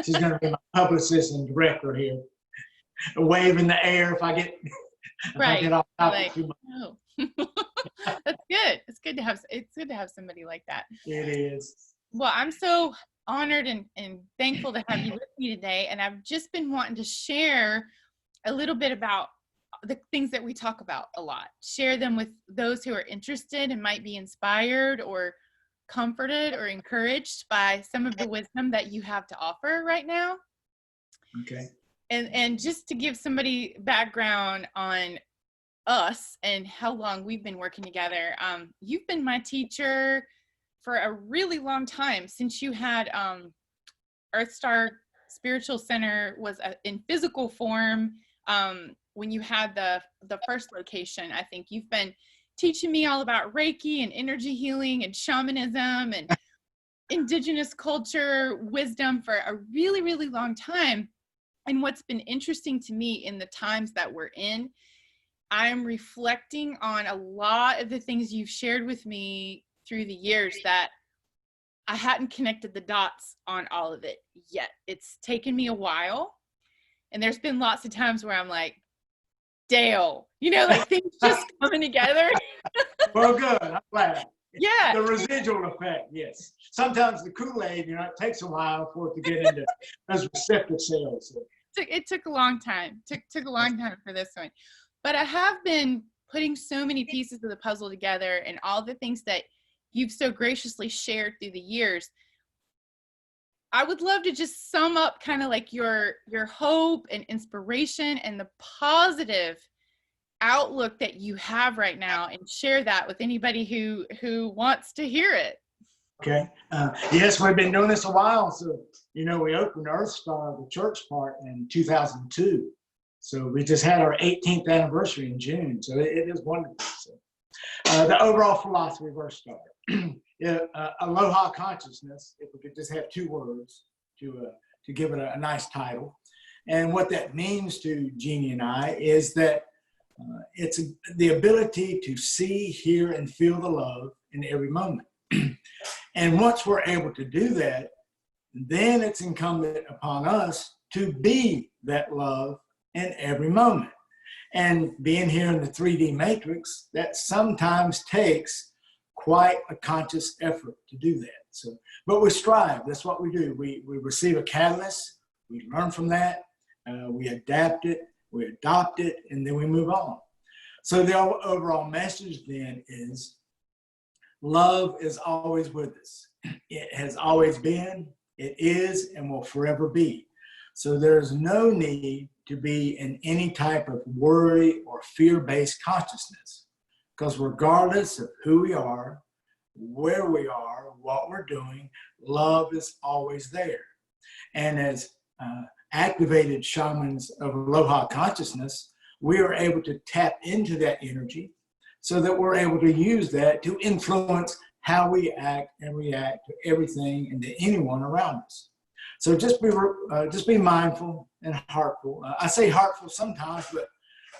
She's going to be my publicist and director here. A wave in the air if I get, right. I get off topic Like, too much. no. That's good. It's good to have somebody like that. It is. Well, I'm so honored and thankful to have you with me today. And I've just been wanting to share a little bit about the things that we talk about a lot. Share them with those who are interested and might be inspired or comforted or encouraged by some of the wisdom that you have to offer right now. Okay. And just to give somebody background on us and how long we've been working together. You've been my teacher for a really long time, since you had EarthStar Spiritual Center was in physical form. When you had the first location, I think you've been teaching me all about Reiki and energy healing and shamanism and indigenous culture wisdom for a really, really long time. And what's been interesting to me in the times that we're in, I'm reflecting on a lot of the things you've shared with me through the years that I hadn't connected the dots on all of it yet. It's taken me a while. And there's been lots of times where I'm like, Dale, like things just coming together. Well, good. I'm glad. Yeah. The residual effect, yes. Sometimes the Kool-Aid, it takes a while for it to get into those receptive cells. So. It took a long time. Took a long time for this one. But I have been putting so many pieces of the puzzle together, and all the things that you've so graciously shared through the years. I would love to just sum up kind of like your hope and inspiration and the positive outlook that you have right now, and share that with anybody who wants to hear it. Okay. Yes, we've been doing this a while. So, we opened EarthStar, the church part, in 2002. So we just had our 18th anniversary in June. So it is wonderful. So, the overall philosophy of EarthStar, Aloha consciousness, if we could just have two words to give it a nice title. And what that means to Jeannie and I is that it's the ability to see, hear, and feel the love in every moment. And once we're able to do that, then it's incumbent upon us to be that love in every moment. And being here in the 3D matrix, that sometimes takes quite a conscious effort to do that. So, but we strive. That's what we do. We receive a catalyst, we learn from that, we adapt it, we adopt it, and then we move on. So the overall message then is love is always with us. It has always been, it is, and will forever be. So there's no need to be in any type of worry or fear-based consciousness, because regardless of who we are, where we are, what we're doing, love is always there. And as activated shamans of Aloha consciousness, we are able to tap into that energy so that we're able to use that to influence how we act and react to everything and to anyone around us. So just be mindful and heartful. I say heartful sometimes, but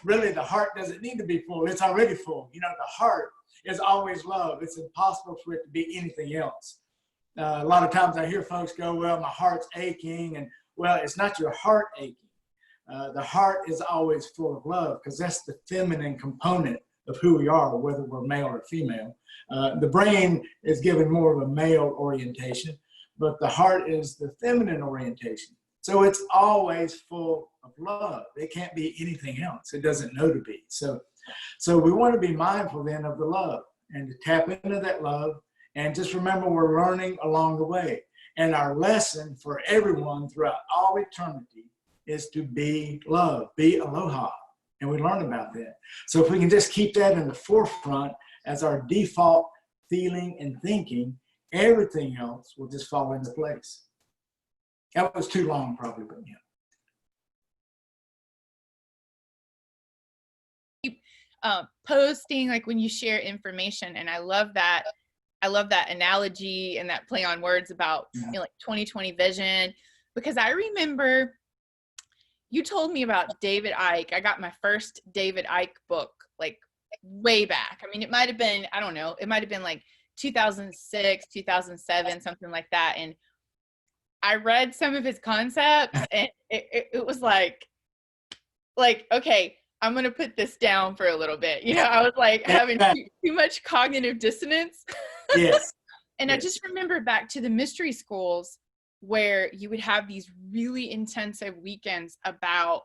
really the heart doesn't need to be full. It's already full. The heart is always love. It's impossible for it to be anything else. A lot of times I hear folks go, well, my heart's aching. And well, it's not your heart aching. The heart is always full of love, because that's the feminine component of who we are, whether we're male or female. The brain is given more of a male orientation, but the heart is the feminine orientation. So it's always full of love. It can't be anything else. It doesn't know to be. So we want to be mindful then of the love and to tap into that love, and just remember we're learning along the way. And our lesson for everyone throughout all eternity is to be love, be aloha. And we learn about that. So if we can just keep that in the forefront as our default feeling and thinking, everything else will just fall into place. That was too long probably, but yeah. Posting, like when you share information, and I love that analogy and that play on words about like 2020 vision, because I remember you told me about David Icke. I got my first David Icke book like way back. I mean, it might have been, I don't know, it might have been like 2006, 2007, something like that. And I read some of his concepts, and it was like, okay, I'm going to put this down for a little bit. You know, I was like having too much cognitive dissonance. Yes. And I just remember back to the mystery schools where you would have these really intensive weekends about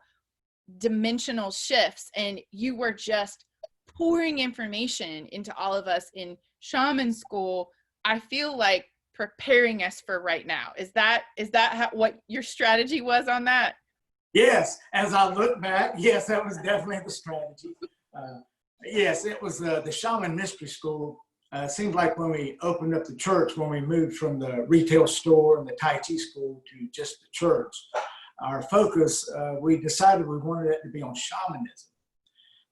dimensional shifts, and you were just pouring information into all of us in shaman school. I feel like preparing us for right now. Is that what your strategy was on that? Yes, as I look back, yes, that was definitely the strategy. Yes, it was the Shaman Mystery School. Seemed like when we opened up the church, when we moved from the retail store and the Tai Chi school to just the church, our focus, we decided we wanted it to be on shamanism,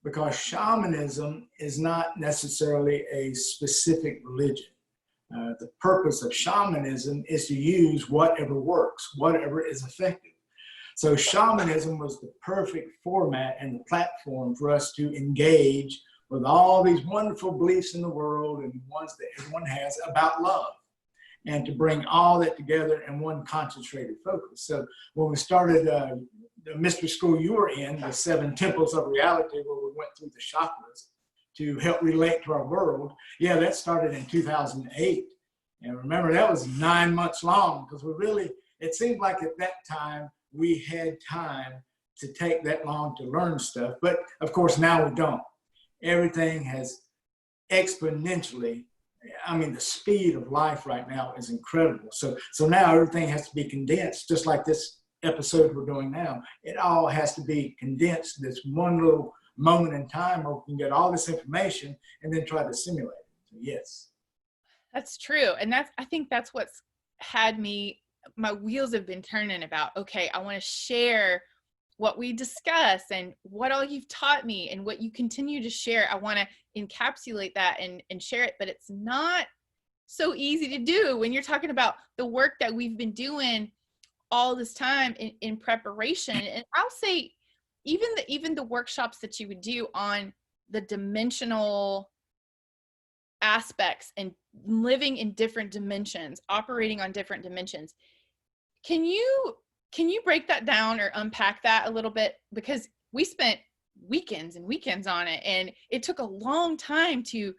because shamanism is not necessarily a specific religion. The purpose of shamanism is to use whatever works, whatever is effective. So shamanism was the perfect format and the platform for us to engage with all these wonderful beliefs in the world and ones that everyone has about love, and to bring all that together in one concentrated focus. So when we started the mystery school you were in, the 7 temples of reality, where we went through the chakras to help relate to our world, yeah, that started in 2008. And remember, that was 9 months long, because it seemed like at that time, we had time to take that long to learn stuff. But of course, now we don't. Everything has exponentially, I mean, the speed of life right now is incredible. So now everything has to be condensed, just like this episode we're doing now. It all has to be condensed, this one little moment in time where we can get all this information and then try to simulate it. So yes. That's true. And I think that's what's had my wheels have been turning about, okay, I want to share what we discuss and what all you've taught me and what you continue to share. I want to encapsulate that and share it, but it's not so easy to do when you're talking about the work that we've been all this time in preparation. And I'll say even the workshops that you would do on the dimensional aspects and living in different dimensions, operating on different dimensions. Can you break that down or unpack that a little bit? Because we spent weekends and weekends on it, and it took a long time to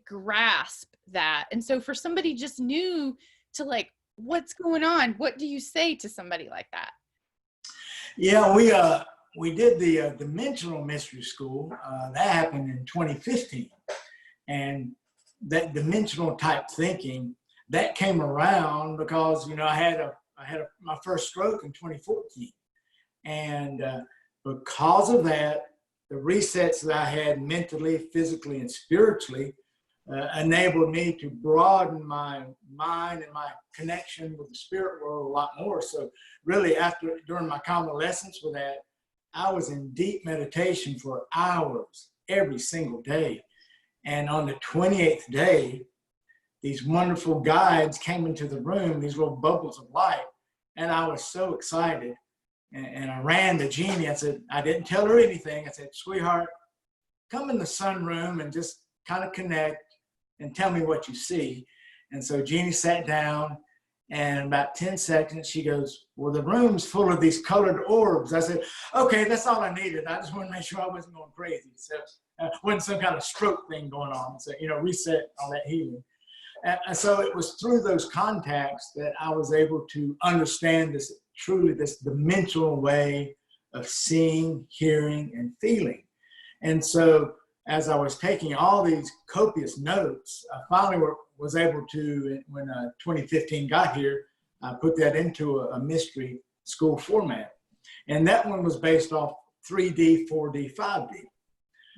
grasp that. And so for somebody just new to like, what's going on? What do you say to somebody like that? Yeah, we did the Dimensional Mystery School. That happened in 2015. And that dimensional type thinking, that came around because, you know, I had my first stroke in 2014. And because of that, the resets that I had mentally, physically, and spiritually enabled me to broaden my mind and my connection with the spirit world a lot more. So really during my convalescence with that, I was in deep meditation for hours every single day. And on the 28th day, these wonderful guides came into the room, these little bubbles of light. And I was so excited. And I ran to Jeanne. I said, I didn't tell her anything. I said, sweetheart, come in the sunroom and just kind of connect and tell me what you see. And so Jeanne sat down, and in about 10 seconds, she goes, well, the room's full of these colored orbs. I said, okay, that's all I needed. I just want to make sure I wasn't going crazy. So wasn't some kind of stroke thing going on. So, you know, reset all that healing. And so it was through those contacts that I was able to understand this dimensional way of seeing, hearing, and feeling. And so as I was taking all these copious notes, I finally was able to, when 2015 got here, I put that into a mystery school format. And that one was based off 3D, 4D, 5D.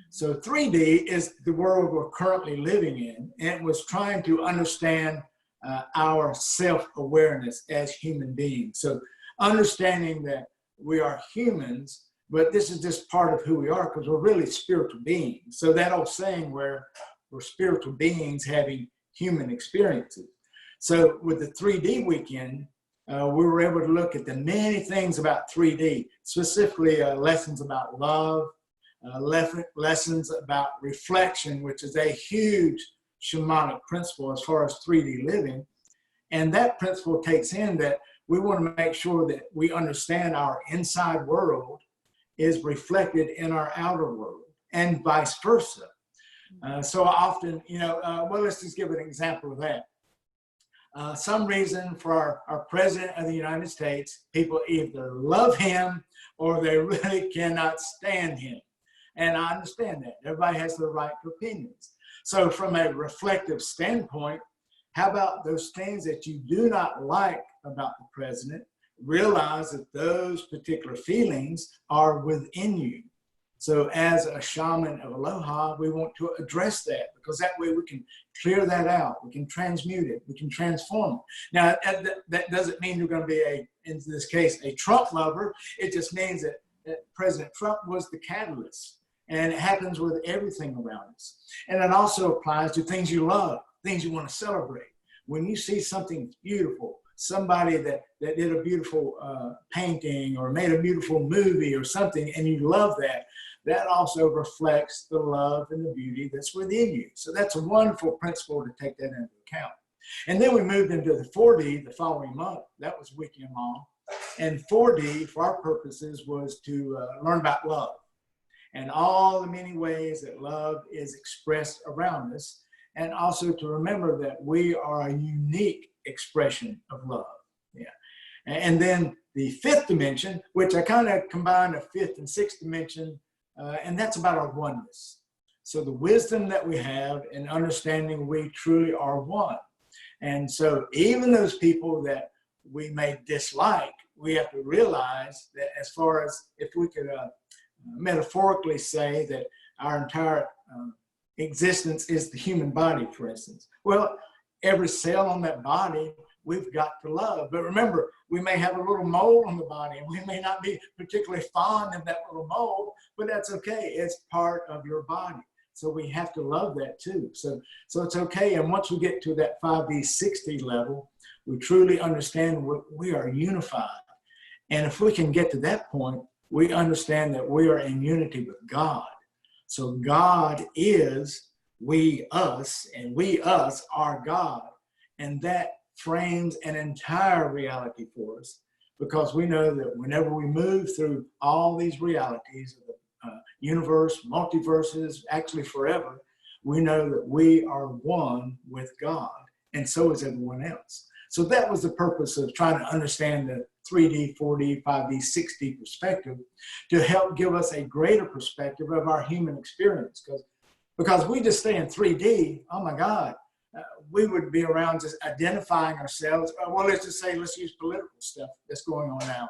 So 3D is the world we're currently living in, and it was trying to understand our self-awareness as human beings. So understanding that we are humans, but this is just part of who we are because we're really spiritual beings. So that old saying where we're spiritual beings having human experiences. So with the 3D weekend, we were able to look at the many things about 3D, specifically lessons about love, lessons about reflection, which is a huge shamanic principle as far as 3D living. And that principle takes in that we want to make sure that we understand our inside world is reflected in our outer world and vice versa. So often, well, let's just give an example of that. Some reason for our President of the United States, people either love him or they really cannot stand him. And I understand that. Everybody has their right to opinions. So from a reflective standpoint, how about those things that you do not like about the president? Realize that those particular feelings are within you. So as a shaman of A.L.O.H.A, we want to address that, because that way we can clear that out. We can transmute it. We can transform it. Now, that doesn't mean you're going to be, in this case, a Trump lover. It just means that President Trump was the catalyst. And it happens with everything around us. And it also applies to things you love, things you want to celebrate. When you see something beautiful, somebody that did a beautiful painting or made a beautiful movie or something, and you love that, that also reflects the love and the beauty that's within you. So that's a wonderful principle to take that into account. And then we moved into the 4D the following month. That was weekend long. And 4D, for our purposes, was to learn about love and all the many ways that love is expressed around us. And also to remember that we are a unique expression of love. Yeah. And then the 5th dimension, which I kind of combine a 5th and 6th dimension, and that's about our oneness. So the wisdom that we have in understanding we truly are one. And so even those people that we may dislike, we have to realize that, as far as if we could metaphorically say that our entire existence is the human body, for instance. Well, every cell on that body we've got to love. But remember, we may have a little mole on the body, and we may not be particularly fond of that little mole, but that's okay. It's part of your body. So we have to love that too. So it's okay. And once we get to that 5D, 6D level, we truly understand we are unified. And if we can get to that point, we understand that we are in unity with God. So God is we, us, and we, us are God. And that frames an entire reality for us, because we know that whenever we move through all these realities of the universe, multiverses, actually forever, we know that we are one with God, and so is everyone else. So that was the purpose of trying to understand the 3D, 4D, 5D, 6D perspective, to help give us a greater perspective of our human experience. Because we just stay in 3D, oh my God, we would be around just identifying ourselves. Well, let's just say, let's use political stuff that's going on now.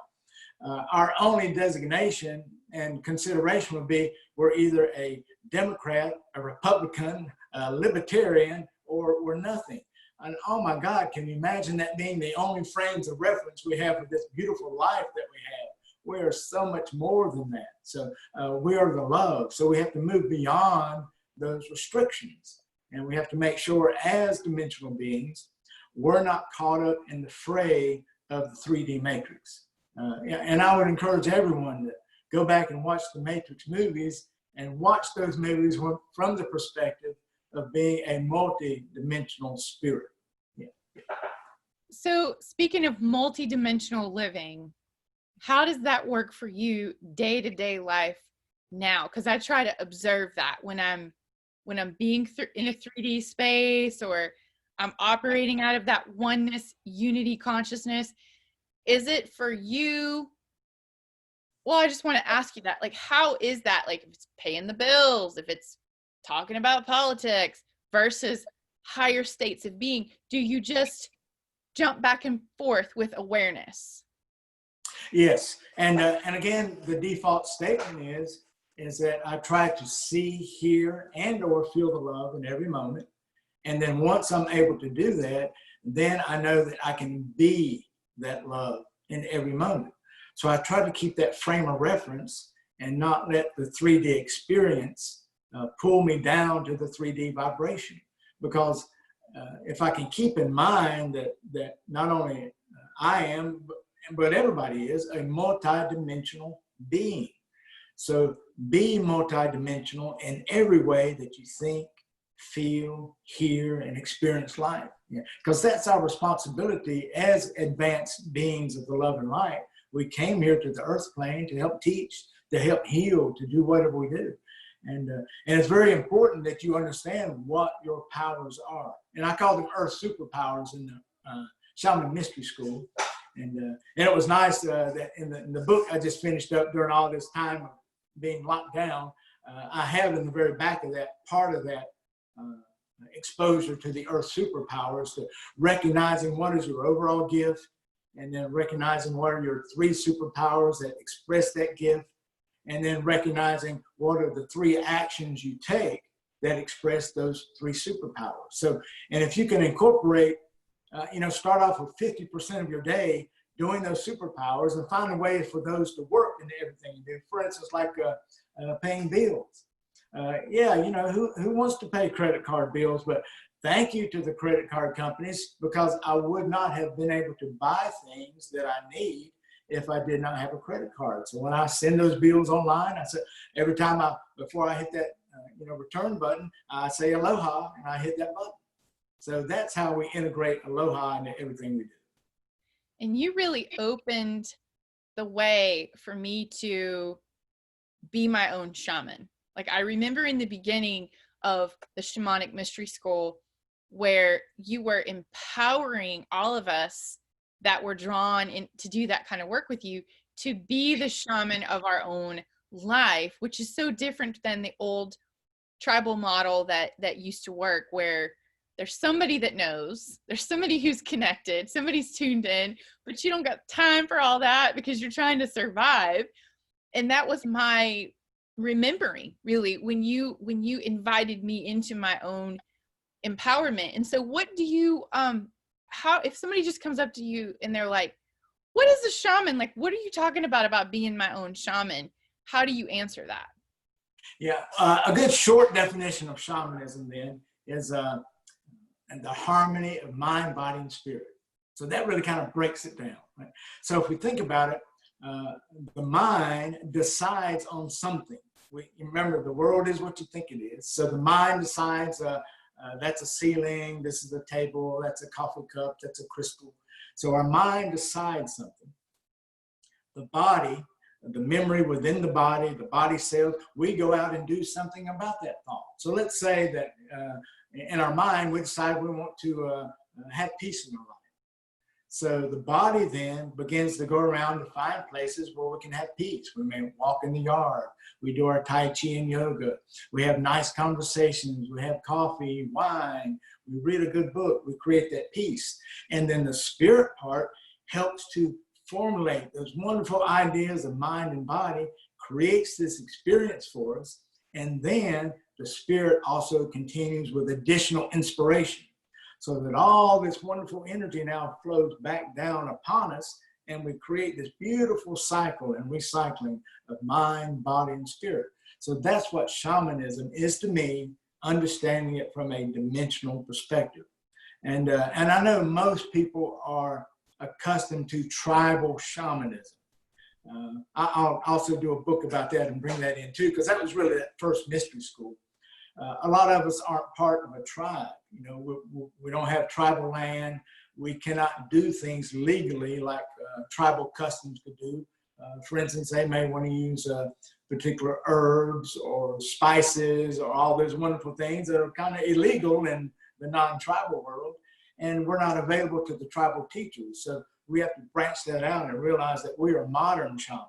Our only designation and consideration would be we're either a Democrat, a Republican, a Libertarian, or we're nothing. And oh my God, can you imagine that being the only frames of reference we have for this beautiful life that we have? We are so much more than that. So we are the love. So we have to move beyond those restrictions. And we have to make sure, as dimensional beings, we're not caught up in the fray of the 3D matrix. And I would encourage everyone to go back and watch the Matrix movies, and watch those movies from the perspective of being a multi-dimensional spirit. Yeah. So speaking of multi-dimensional living, how does that work for you day-to-day life now? Because I try to observe that when I'm being in a 3D space, or I'm operating out of that oneness, unity consciousness. Is it for you? Well, I just want to ask you that, like, how is that? Like, if it's paying the bills, if it's talking about politics versus higher states of being, do you just jump back and forth with awareness? Yes. And again, the default statement is that I try to see, hear, and or feel the love in every moment. And then once I'm able to do that, then I know that I can be that love in every moment. So I try to keep that frame of reference and not let the 3D experience pull me down to the 3D vibration. Because if I can keep in mind that not only I am, but everybody is a multidimensional being. So be multidimensional in every way that you think, feel, hear, and experience life. Because that's our responsibility as advanced beings of the love and light. We came here to the earth plane to help teach, to help heal, to do whatever we do. And it's very important that you understand what your powers are. And I call them earth superpowers in the Shaman Mystery School. And it was nice that in the book I just finished up during all this time of being locked down, I have in the very back of that, part of that exposure to the earth superpowers, to recognizing what is your overall gift, and then recognizing what are your 3 superpowers that express that gift, and then recognizing what are the 3 actions you take that express those 3 superpowers. So, and if you can incorporate, start off with 50% of your day doing those superpowers and find a way for those to work into everything you do. For instance, like paying bills. Who wants to pay credit card bills? But thank you to the credit card companies, because I would not have been able to buy things that I need if I did not have a credit card. So when I send those bills online, I say every time before I hit that return button, I say aloha and I hit that button. So that's how we integrate aloha into everything we do. And you really opened the way for me to be my own shaman. Like, I remember in the beginning of the Shamanic Mystery School where you were empowering all of us that were drawn in to do that kind of work with you to be the shaman of our own life, which is so different than the old tribal model that used to work, where there's somebody that knows, there's somebody who's connected, somebody's tuned in, but you don't got time for all that because you're trying to survive. And that was my remembering, really, when you invited me into my own empowerment. And so what do you how, if somebody just comes up to you and they're like, what is a shaman? Like, what are you talking about being my own shaman? How do you answer that? Yeah, a good short definition of shamanism then is the harmony of mind, body, and spirit. So that really kind of breaks it down. Right? So if we think about it, the mind decides on something. Remember, the world is what you think it is. So the mind decides that's a ceiling, this is a table, that's a coffee cup, that's a crystal. So our mind decides something. The body, the memory within the body cells, we go out and do something about that thought. So let's say that in our mind, we decide we want to have peace in our life. So the body then begins to go around to find places where we can have peace. We may walk in the yard. We do our Tai Chi and yoga. We have nice conversations. We have coffee, wine. We read a good book. We create that peace. And then the spirit part helps to formulate those wonderful ideas of mind and body, creates this experience for us. And then the spirit also continues with additional inspiration, so that all this wonderful energy now flows back down upon us, and we create this beautiful cycle and recycling of mind, body, and spirit. So that's what shamanism is to me, understanding it from a dimensional perspective. And I know most people are accustomed to tribal shamanism. I'll also do a book about that and bring that in too, because that was really that first mystery school. A lot of us aren't part of a tribe. We don't have tribal land. We cannot do things legally like tribal customs could do. For instance, they may want to use particular herbs or spices or all those wonderful things that are kind of illegal in the non-tribal world, and we're not available to the tribal teachers. So we have to branch that out and realize that we are modern shamans.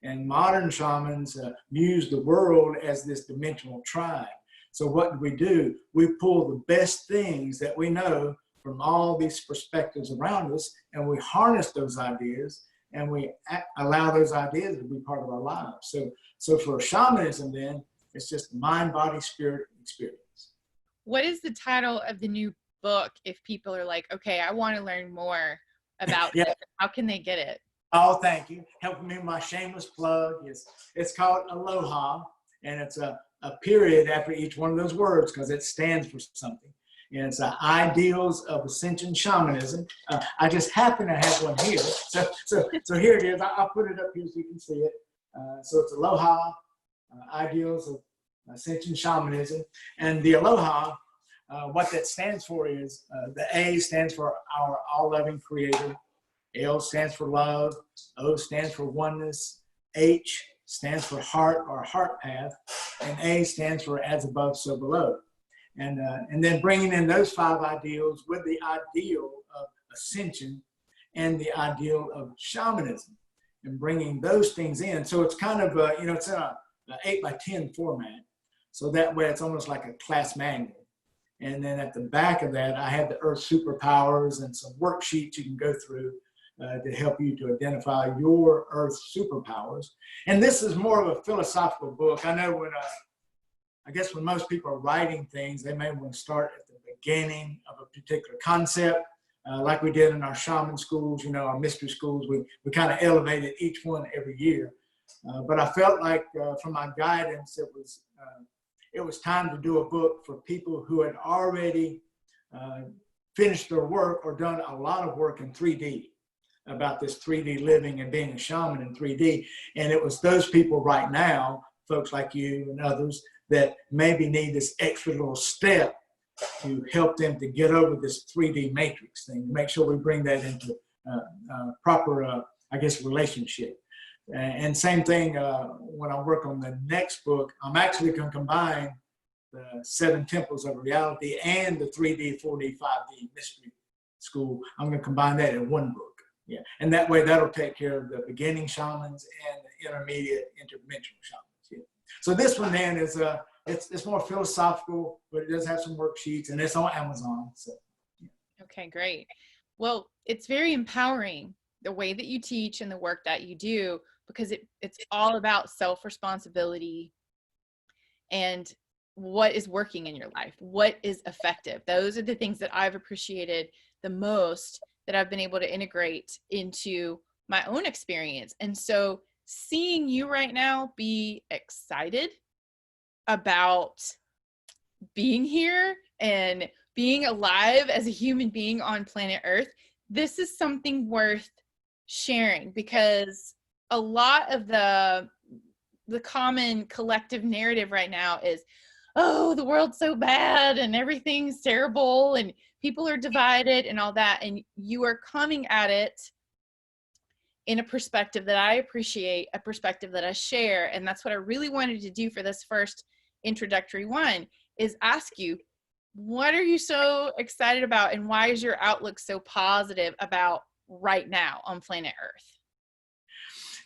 And modern shamans use the world as this dimensional tribe. So what do? We pull the best things that we know from all these perspectives around us, and we harness those ideas, and we allow those ideas to be part of our lives. So for shamanism then, it's just mind, body, spirit experience. What is the title of the new book if people are like, okay, I want to learn more about Yeah. this? How can they get it? Oh, thank you. Helping me with my shameless plug. It's called A.L.O.H.A, and it's a period after each one of those words because it stands for something. And it's Ideals of Ascension Shamanism. I just happen to have one here. So here it is. I'll put it up here so you can see it. So it's A.L.O.H.A, Ideals of Ascension Shamanism. And the Aloha, what that stands for is, the A stands for our all-loving creator, L stands for love, O stands for oneness, H stands for heart or heart path, and A stands for as above, so below. And then bringing in those 5 ideals with the ideal of ascension and the ideal of shamanism, and bringing those things in. So it's kind of, it's in a 8x10 format. So that way it's almost like a class manual. And then at the back of that, I have the Earth superpowers and some worksheets you can go through to help you to identify your Earth superpowers. And this is more of a philosophical book. I know when most people are writing things, they may want to start at the beginning of a particular concept, like we did in our shaman schools, our mystery schools. We kind of elevated each one every year. But I felt like from my guidance, it was time to do a book for people who had already finished their work or done a lot of work in 3D, about this 3D living and being a shaman in 3D. And it was those people right now, folks like you and others, that maybe need this extra little step to help them to get over this 3D matrix thing, to make sure we bring that into proper, relationship. And same thing when I work on the next book, I'm actually going to combine the 7 temples of reality and the 3D, 4D, 5D mystery school. I'm going to combine that in one book. Yeah, and that way that'll take care of the beginning shamans and the intermediate interdimensional shamans. Yeah. So this one then is it's more philosophical, but it does have some worksheets, and it's on Amazon. So yeah. Okay, great. Well, it's very empowering the way that you teach and the work that you do, because it's all about self-responsibility and what is working in your life, what is effective. Those are the things that I've appreciated the most, that I've been able to integrate into my own experience. And so seeing you right now be excited about being here and being alive as a human being on planet Earth, this is something worth sharing, because a lot of the common collective narrative right now is, oh, the world's so bad and everything's terrible and people are divided and all that. And you are coming at it in a perspective that I appreciate, a perspective that I share. And that's what I really wanted to do for this first introductory one, is ask you, what are you so excited about, and why is your outlook so positive about right now on planet Earth?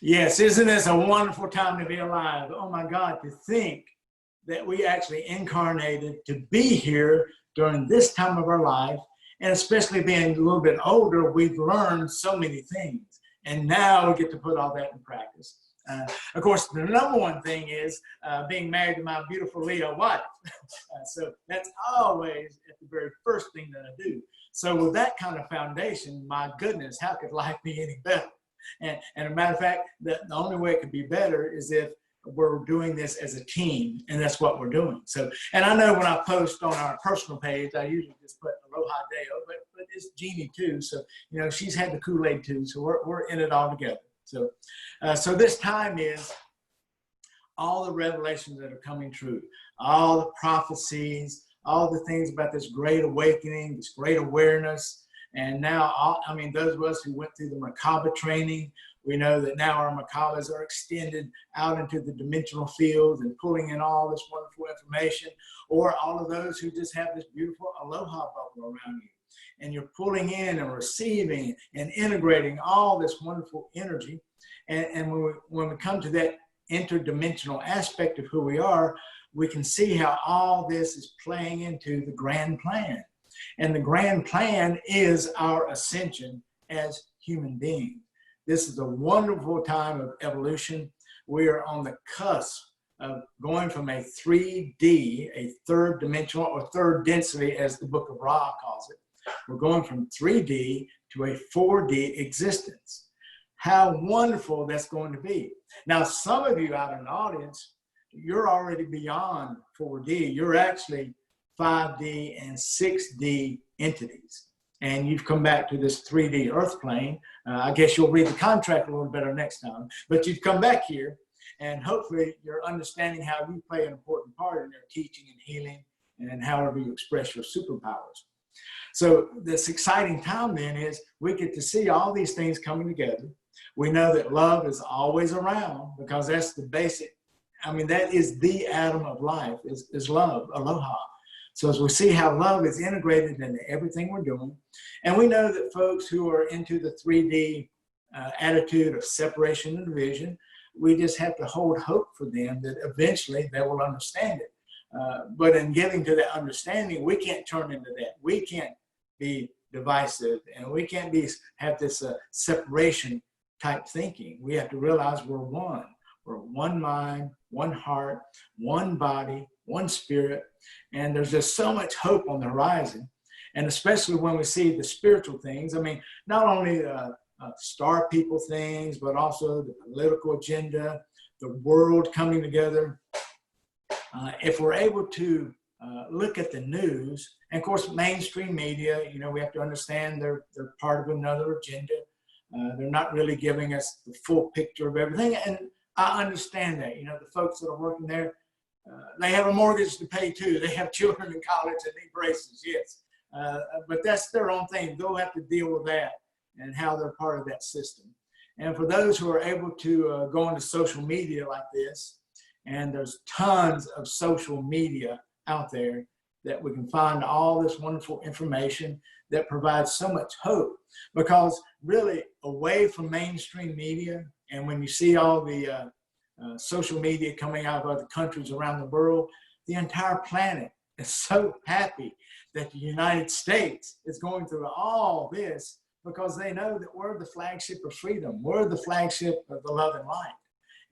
Yes, isn't this a wonderful time to be alive? Oh my God, to think that we actually incarnated to be here during this time of our life, and especially being a little bit older, we've learned so many things, and now we get to put all that in practice. Of course, the number one thing is being married to my beautiful Leo wife. So that's always at the very first thing that I do. So with that kind of foundation, my goodness, how could life be any better? And a matter of fact, the only way it could be better is if we're doing this as a team, and that's what we're doing. So, and I know when I post on our personal page, I usually just put Aloha Deo, but it's Jeannie too. So, she's had the Kool-Aid too. So we're in it all together. So, so this time is all the revelations that are coming true, all the prophecies, all the things about this great awakening, this great awareness. And now, those of us who went through the Merkaba training, we know that now our Merkabas are extended out into the dimensional fields and pulling in all this wonderful information, or all of those who just have this beautiful Aloha bubble around you. And you're pulling in and receiving and integrating all this wonderful energy. And when we come to that interdimensional aspect of who we are, we can see how all this is playing into the grand plan. And the grand plan is our ascension as human beings. This is a wonderful time of evolution. We are on the cusp of going from a 3D, a third dimensional or third density, as the book of Ra calls it. We're going from 3D to a 4D existence. How wonderful that's going to be. Now, some of you out in the audience, you're already beyond 4D. You're actually 5D and 6D entities. And you've come back to this 3D earth plane. I guess you'll read the contract a little better next time. But you've come back here. And hopefully you're understanding how you play an important part in their teaching and healing and however you express your superpowers. So this exciting time then is we get to see all these things coming together. We know that love is always around because that's the basic, I mean, that is the atom of life is love, aloha. So as we see how love is integrated into everything we're doing, and we know that folks who are into the 3D attitude of separation and division, we just have to hold hope for them that eventually they will understand it. But in getting to that understanding, we can't turn into that. We can't be divisive, and we can't have this separation type thinking. We have to realize we're one. We're one mind, one heart, one body, one spirit, and there's just so much hope on the horizon. And especially when we see the spiritual things, I mean, not only star people things, but also the political agenda, the world coming together. If we're able to look at the news, and of course, mainstream media, you know, we have to understand they're part of another agenda. They're not really giving us the full picture of everything. And I understand that, you know, the folks that are working there, they have a mortgage to pay too. They have children in college that need braces, yes. But that's their own thing. They'll have to deal with that and how they're part of that system. And for those who are able to go into social media like this, and there's tons of social media out there that we can find all this wonderful information that provides so much hope, because really away from mainstream media, and when you see all the social media coming out of other countries around the world, the entire planet is so happy that the United States is going through all this, because they know that we're the flagship of freedom. We're the flagship of the love and light.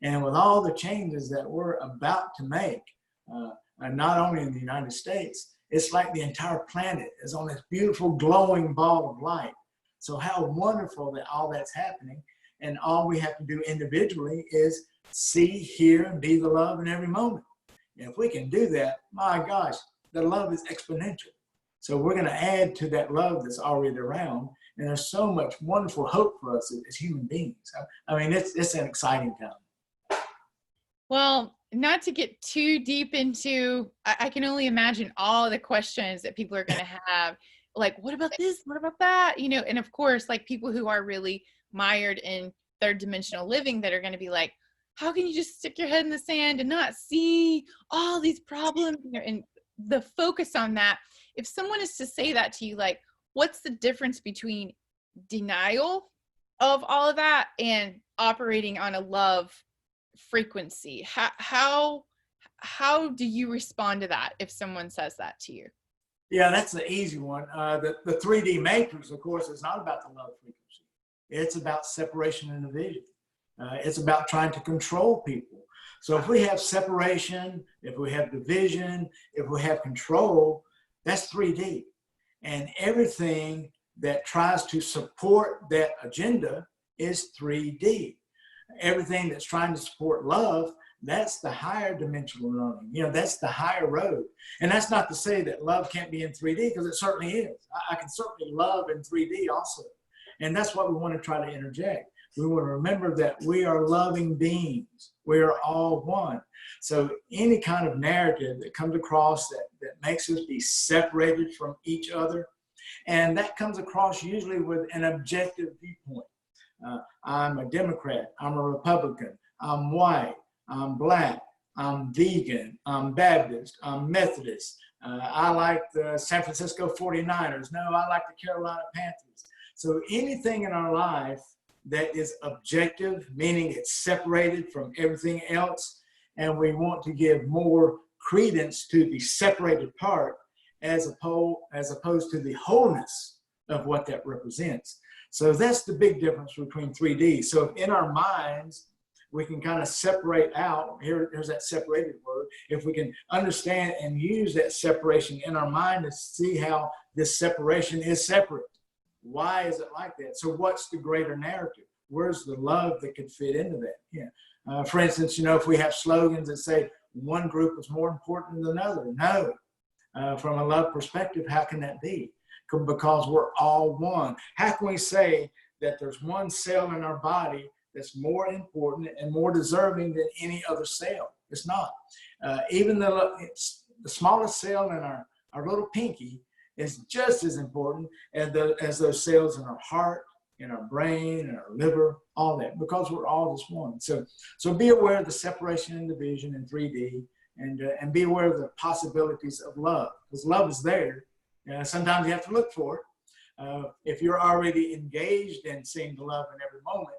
And with all the changes that we're about to make, and not only in the United States, it's like the entire planet is on this beautiful glowing ball of light. So how wonderful that all that's happening. And all we have to do individually is see, hear, and be the love in every moment. And if we can do that, my gosh, the love is exponential. So we're going to add to that love that's already around. And there's so much wonderful hope for us as human beings. I mean, it's an exciting time. Well, not to get too deep into, I can only imagine all the questions that people are going to have. Like, what about this? What about that? You know, and of course, like people who are really mired in third dimensional living that are going to be like, how can you just stick your head in the sand and not see all these problems? And the focus on that, if someone is to say that to you, like, what's the difference between denial of all of that and operating on a love frequency? How do you respond to that if someone says that to you? Yeah, that's the easy one. The 3D matrix, of course, is not about the love frequency. It's about separation and division. It's about trying to control people. So if we have separation, if we have division, if we have control, that's 3D. And everything that tries to support that agenda is 3D. Everything that's trying to support love, that's the higher dimensional learning. You know, that's the higher road. And that's not to say that love can't be in 3D, because it certainly is. I can certainly love in 3D also. And that's what we want to try to interject. We want to remember that we are loving beings. We are all one. So any kind of narrative that comes across that makes us be separated from each other, and that comes across usually with an objective viewpoint. I'm a Democrat, I'm a Republican, I'm white, I'm black, I'm vegan, I'm Baptist, I'm Methodist, I like the San Francisco 49ers, no, I like the Carolina Panthers. So anything in our life that is objective, meaning it's separated from everything else, and we want to give more credence to the separated part as opposed to the wholeness of what that represents. So that's the big difference between 3D. So if in our minds, we can kind of separate out, here's that separated word, if we can understand and use that separation in our mind to see how this separation is separate. Why is it like that? So what's the greater narrative? Where's the love that could fit into that? Yeah. For instance, you know, if we have slogans that say one group is more important than another, no. From a love perspective, how can that be? Because we're all one. How can we say that there's one cell in our body that's more important and more deserving than any other cell. It's not. Even it's the smallest cell in our little pinky is just as important as those cells in our heart, in our brain, in our liver, all that, because we're all just one. So be aware of the separation and division in 3D, and be aware of the possibilities of love, because love is there. Sometimes you have to look for it. If you're already engaged in seeing the love in every moment,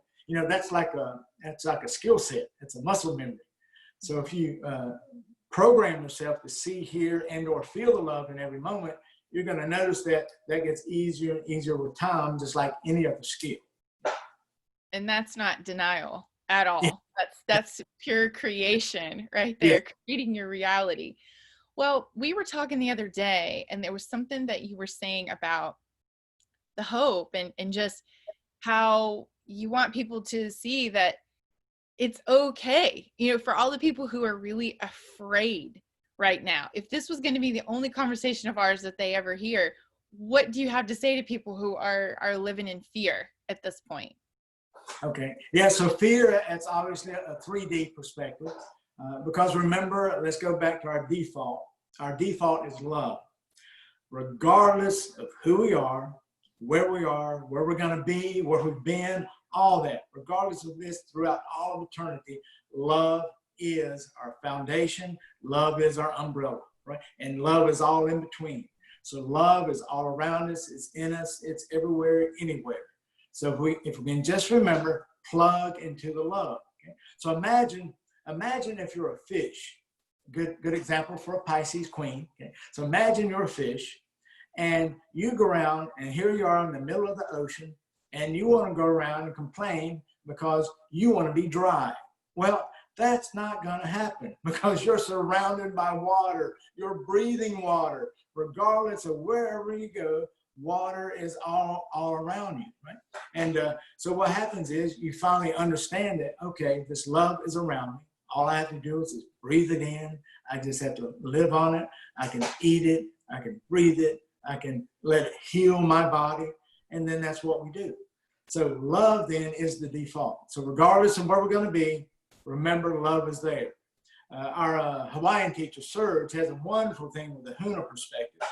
that's like a skill set. It's a muscle memory. So if you program yourself to see, hear, and or feel the love in every moment, you're going to notice that gets easier and easier with time, just like any other skill. And that's not denial at all. Yeah. That's pure creation right there, yeah. Creating your reality. Well, we were talking the other day, and there was something that you were saying about the hope and just how you want people to see that it's okay, for all the people who are really afraid right now. If this was going to be the only conversation of ours that they ever hear, what do you have to say to people who are living in fear at this point? Okay. Yeah. So fear, it's obviously a 3D perspective, because remember, let's go back to our default. Our default is love, regardless of who we are, where we're going to be, where we've been, all that. Regardless of this, throughout all of eternity, love is our foundation. Love is our umbrella, right? And love is all in between. So love is all around us. It's in us. It's everywhere, anywhere. So if we can just remember, plug into the love. Okay? So imagine if you're a fish. Good example for a Pisces queen. Okay? So imagine you're a fish, and you go around, and here you are in the middle of the ocean, and you want to go around and complain because you want to be dry. Well, that's not going to happen, because you're surrounded by water. You're breathing water. Regardless of wherever you go, water is all around you, right? And so what happens is you finally understand that, okay, this love is around me. All I have to do is breathe it in. I just have to live on it. I can eat it. I can breathe it. I can let it heal my body. And then that's what we do. So love then is the default. So regardless of where we're going to be, remember, love is there. Our Hawaiian teacher, Serge, has a wonderful thing with the Huna perspective.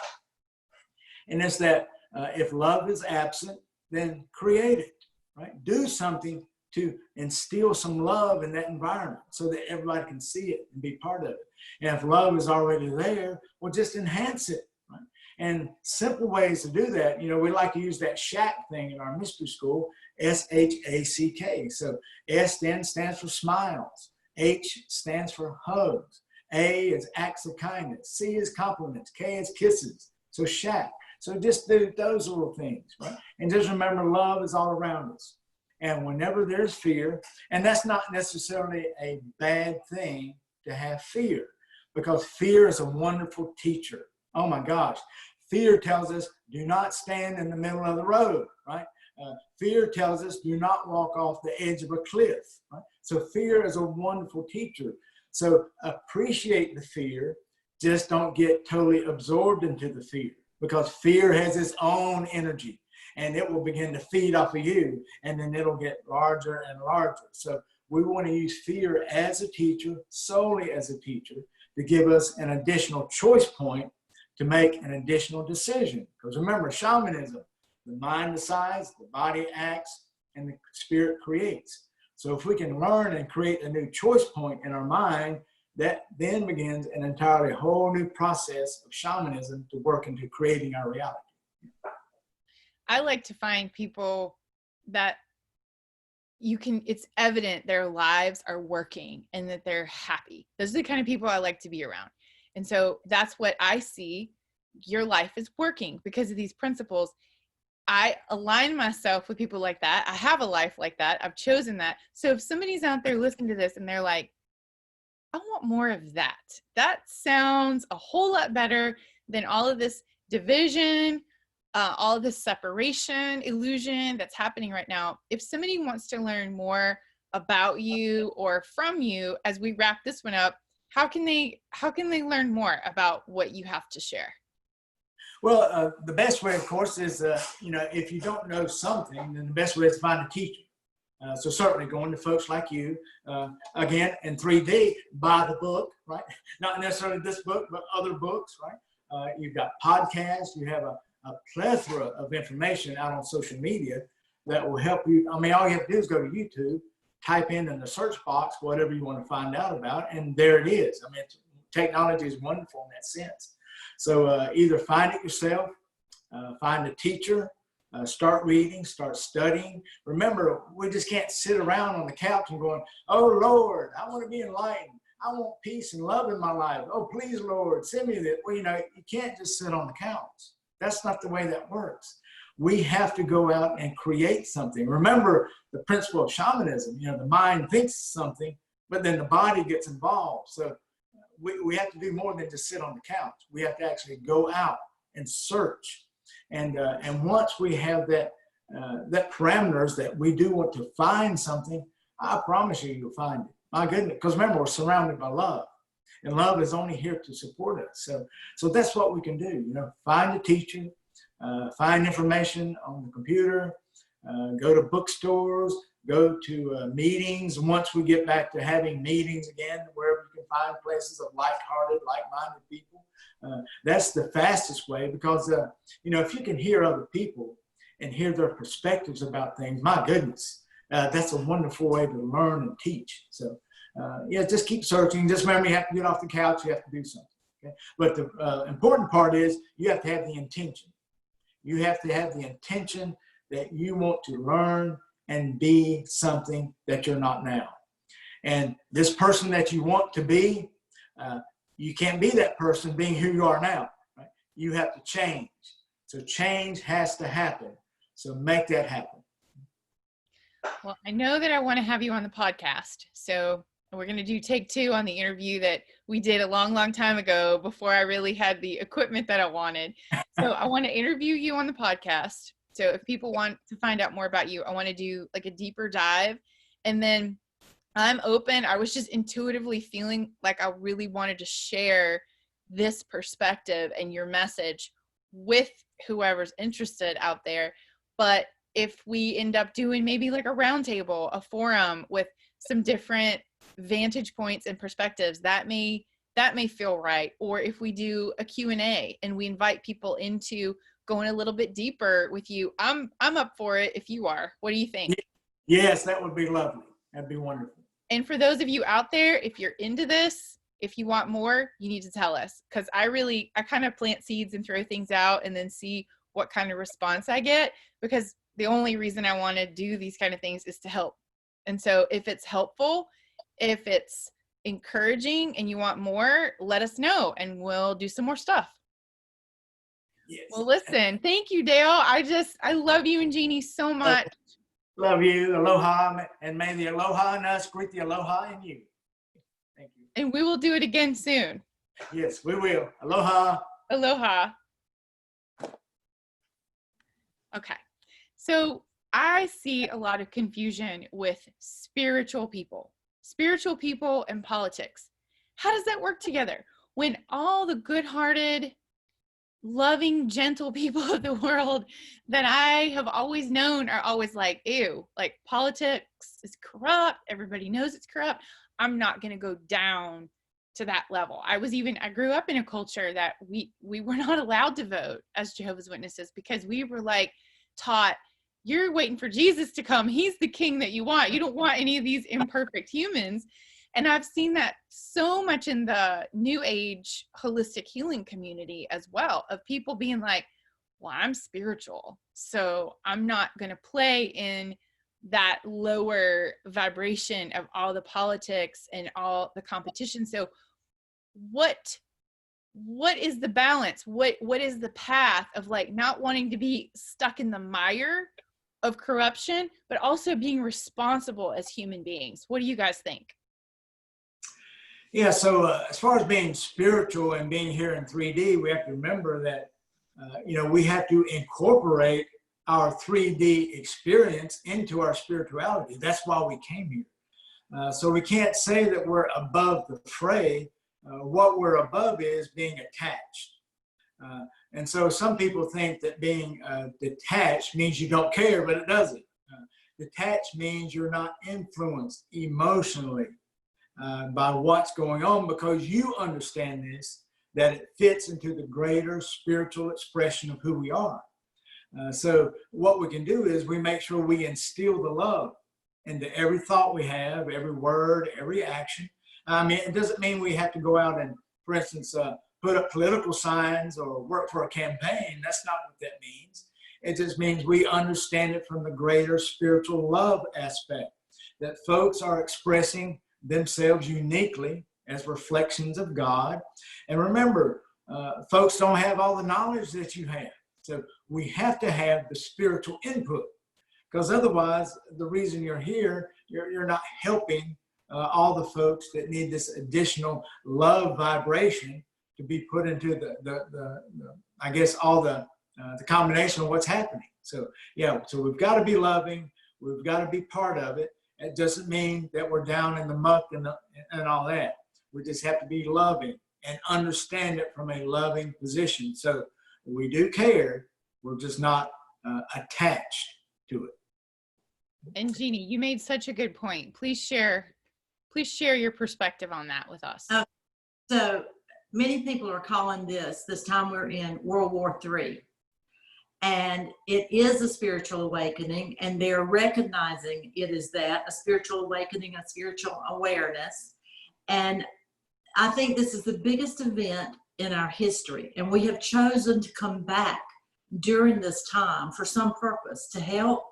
And it's that if love is absent, then create it, right? Do something to instill some love in that environment so that everybody can see it and be part of it. And if love is already there, well, just enhance it, right? And simple ways to do that, we like to use that SHAC thing in our mystery school, SHACK. So S then stands for smiles. H stands for hugs. A is acts of kindness. C is compliments. K is kisses. So SHAC. So just do those little things, right? And just remember, love is all around us. And whenever there's fear, and that's not necessarily a bad thing to have fear, because fear is a wonderful teacher. Oh my gosh. Fear tells us, do not stand in the middle of the road, right? Fear tells us, do not walk off the edge of a cliff, right? So fear is a wonderful teacher. So appreciate the fear, just don't get totally absorbed into the fear, because fear has its own energy, and it will begin to feed off of you, and then it'll get larger and larger. So we want to use fear as a teacher, solely as a teacher, to give us an additional choice point to make an additional decision. Because remember, shamanism, the mind decides, the body acts, and the spirit creates. So if we can learn and create a new choice point in our mind, that then begins an entirely whole new process of shamanism to work into creating our reality. I like to find people that it's evident their lives are working and that they're happy. Those are the kind of people I like to be around. And so that's what I see. Your life is working because of these principles. I align myself with people like that. I have a life like that. I've chosen that. So if somebody's out there listening to this and they're like, I want more of that. That sounds a whole lot better than all of this division, all of this separation, illusion that's happening right now. If somebody wants to learn more about you or from you as we wrap this one up, how can they learn more about what you have to share? Well, the best way, of course, is, if you don't know something, then the best way is to find a teacher. So certainly going to folks like you, again, in 3D, buy the book, right? Not necessarily this book, but other books, right? You've got podcasts, you have a plethora of information out on social media that will help you. I mean, all you have to do is go to YouTube, type in the search box whatever you want to find out about, and there it is. I mean, technology is wonderful in that sense. So either find it yourself, find a teacher, start reading, start studying. Remember, we just can't sit around on the couch and going, oh, Lord, I want to be enlightened. I want peace and love in my life. Oh, please, Lord, send me that. Well, you know, you can't just sit on the couch. That's not the way that works. We have to go out and create something. Remember the principle of shamanism, you know, the mind thinks something, but then the body gets involved. So we have to do more than just sit on the couch. We have to actually go out and search. And once we have that parameters that we do want to find something, I promise you, you'll find it. My goodness, because remember, we're surrounded by love, and love is only here to support us. So that's what we can do. You know, find a teacher, find information on the computer, go to bookstores, go to meetings. And once we get back to having meetings again, wherever you can find places of like-hearted, like-minded people, that's the fastest way, because you know, if you can hear other people and hear their perspectives about things, my goodness, that's a wonderful way to learn and teach. So yeah, just keep searching. Just remember, you have to get off the couch, you have to do something. Okay? But the important part is you have to have the intention. You have to have the intention that you want to learn and be something that you're not now. And this person that you want to be, you can't be that person being who you are now. Right? You have to change. So change has to happen. So make that happen. Well, I know that I want to have you on the podcast. So we're going to do take 2 on the interview that we did a long, long time ago before I really had the equipment that I wanted. So I want to interview you on the podcast. So if people want to find out more about you, I want to do like a deeper dive. And then I'm open. I was just intuitively feeling like I really wanted to share this perspective and your message with whoever's interested out there. But if we end up doing maybe like a roundtable, a forum with some different vantage points and perspectives, that may feel right. Or if we do a Q&A and we invite people into going a little bit deeper with you, I'm up for it if you are. What do you think? Yes, that would be lovely. That'd be wonderful. And for those of you out there, if you're into this, if you want more, you need to tell us, because I kind of plant seeds and throw things out and then see what kind of response I get, because the only reason I want to do these kind of things is to help. And so if it's helpful, if it's encouraging and you want more, let us know and we'll do some more stuff. Yes. Well, listen, thank you, Dale. I love you and Jeannie so much. Love you. Aloha, and may the aloha in us greet the aloha in you. Thank you. And we will do it again soon. Yes, we will. Aloha. Aloha. Okay. So I see a lot of confusion with spiritual people and politics. How does that work together? When all the good-hearted, loving, gentle people of the world that I have always known are always like, ew, like politics is corrupt. Everybody knows it's corrupt. I'm not going to go down to that level. I grew up in a culture that we were not allowed to vote as Jehovah's Witnesses, because we were like taught, you're waiting for Jesus to come. He's the king that you want. You don't want any of these imperfect humans. And I've seen that so much in the New Age holistic healing community as well, of people being like, well, I'm spiritual, so I'm not going to play in that lower vibration of all the politics and all the competition. So what is the balance? What is the path of like not wanting to be stuck in the mire of corruption, but also being responsible as human beings? What do you guys think? Yeah, so as far as being spiritual and being here in 3D, we have to remember that, we have to incorporate our 3D experience into our spirituality. That's why we came here. So we can't say that we're above the fray. What we're above is being attached. And so some people think that being detached means you don't care, but it doesn't. Detached means you're not influenced emotionally by what's going on, because you understand this, that it fits into the greater spiritual expression of who we are. So what we can do is we make sure we instill the love into every thought we have, every word, every action. I mean, it doesn't mean we have to go out and, for instance, put up political signs or work for a campaign. That's not what that means. It just means we understand it from the greater spiritual love aspect, that folks are expressing themselves uniquely as reflections of God. And remember, folks don't have all the knowledge that you have. So we have to have the spiritual input, because otherwise, the reason you're here, you're not helping all the folks that need this additional love vibration to be put into the I guess, all the combination of what's happening. So yeah, so we've got to be loving. We've got to be part of it. It doesn't mean that we're down in the muck and all that. We just have to be loving and understand it from a loving position. So we do care. We're just not attached to it. And Jeannie, you made such a good point. Please share your perspective on that with us. So many people are calling this time we're in World War III. And it is a spiritual awakening, and they're recognizing it is that, a spiritual awakening, a spiritual awareness. And I think this is the biggest event in our history. And we have chosen to come back during this time for some purpose, to help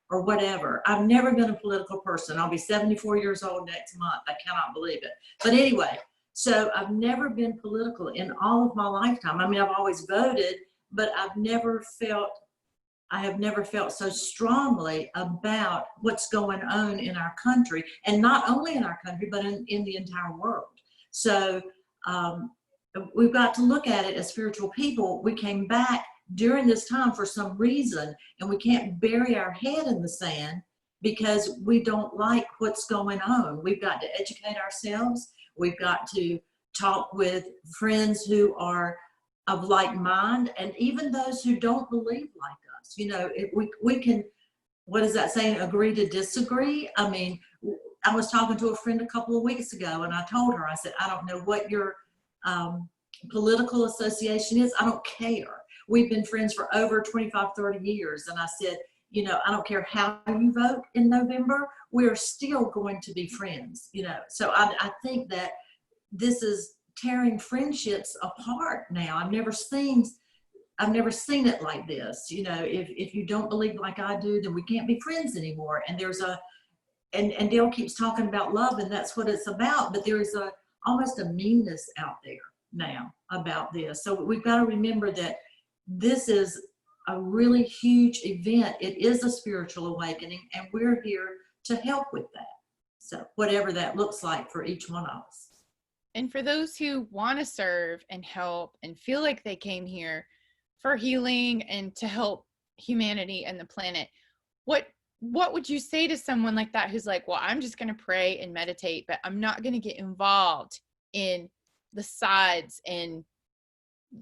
or whatever. I've never been a political person. I'll be 74 years old next month. I cannot believe it. But anyway, so I've never been political in all of my lifetime. I mean, I've always voted, but I have never felt so strongly about what's going on in our country, and not only in our country, but in the entire world. So we've got to look at it as spiritual people. We came back during this time for some reason, and we can't bury our head in the sand because we don't like what's going on. We've got to educate ourselves. We've got to talk with friends who are of like mind, and even those who don't believe like us. You know, we can, what is that saying, agree to disagree? I mean, I was talking to a friend a couple of weeks ago, and I told her, I said, I don't know what your political association is. I don't care. We've been friends for over 25, 30 years. And I said, you know, I don't care how you vote in November, we're still going to be friends, you know. So I think that this is tearing friendships apart now. I've never seen it like this. You know, if you don't believe like I do, then we can't be friends anymore. And there's and Dale keeps talking about love, and that's what it's about, but there is almost a meanness out there now about this. So we've got to remember that this is a really huge event. It is a spiritual awakening, and we're here to help with that. So whatever that looks like for each one of us. And for those who want to serve and help and feel like they came here for healing and to help humanity and the planet, what would you say to someone like that who's like, well, I'm just going to pray and meditate, but I'm not going to get involved in the sides and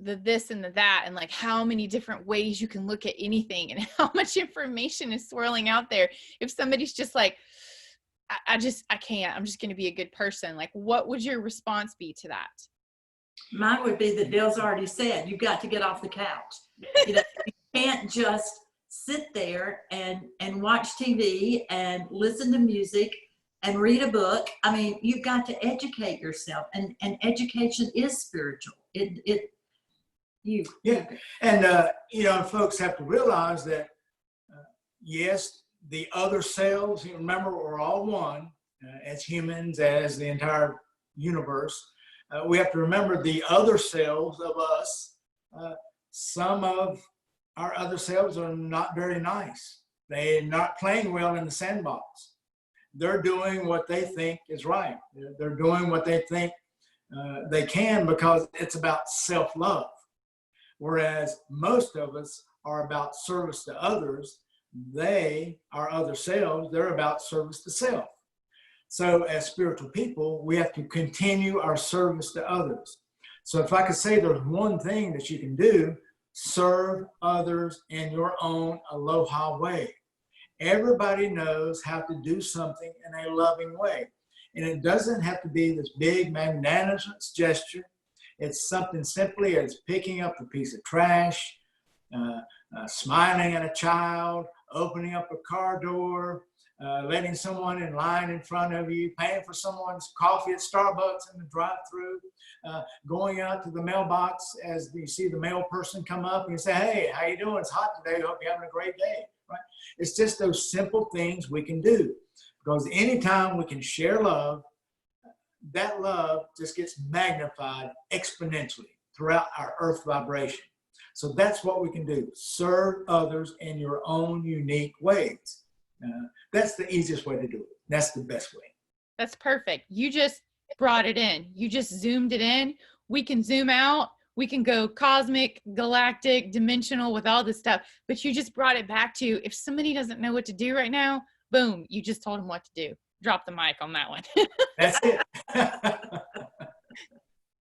the this and the that, and like how many different ways you can look at anything and how much information is swirling out there? If somebody's just like, I can't, I'm just going to be a good person. Like, what would your response be to that? Mine would be that Dale's already said, you've got to get off the couch. You know, you can't just sit there and watch TV and listen to music and read a book. I mean, you've got to educate yourself, and education is spiritual. Yeah, and you know, folks have to realize that yes, the other selves, you remember, we're all one as humans, as the entire universe. We have to remember the other selves of us. Some of our other selves are not very nice. They're not playing well in the sandbox. They're doing what they think is right. They're doing what they think they can, because it's about self-love. Whereas most of us are about service to others. They, our other selves, they're about service to self. So as spiritual people, we have to continue our service to others. So if I could say there's one thing that you can do, serve others in your own aloha way. everybody knows how to do something in a loving way. And it doesn't have to be this big magnanimous gesture. It's something simply as picking up a piece of trash, smiling at a child, opening up a car door, letting someone in line in front of you, paying for someone's coffee at Starbucks in the drive-thru, going out to the mailbox as you see the mail person come up and you say, hey, how you doing? It's hot today. Hope you're having a great day. Right? It's just those simple things we can do, because anytime we can share love, that love just gets magnified exponentially throughout our earth vibration. So that's what we can do. Serve others in your own unique ways. That's the easiest way to do it. That's the best way. That's perfect. You just brought it in. You just zoomed it in. We can zoom out. We can go cosmic, galactic, dimensional with all this stuff. But you just brought it back to, if somebody doesn't know what to do right now, boom, you just told them what to do. Drop the mic on that one. That's it.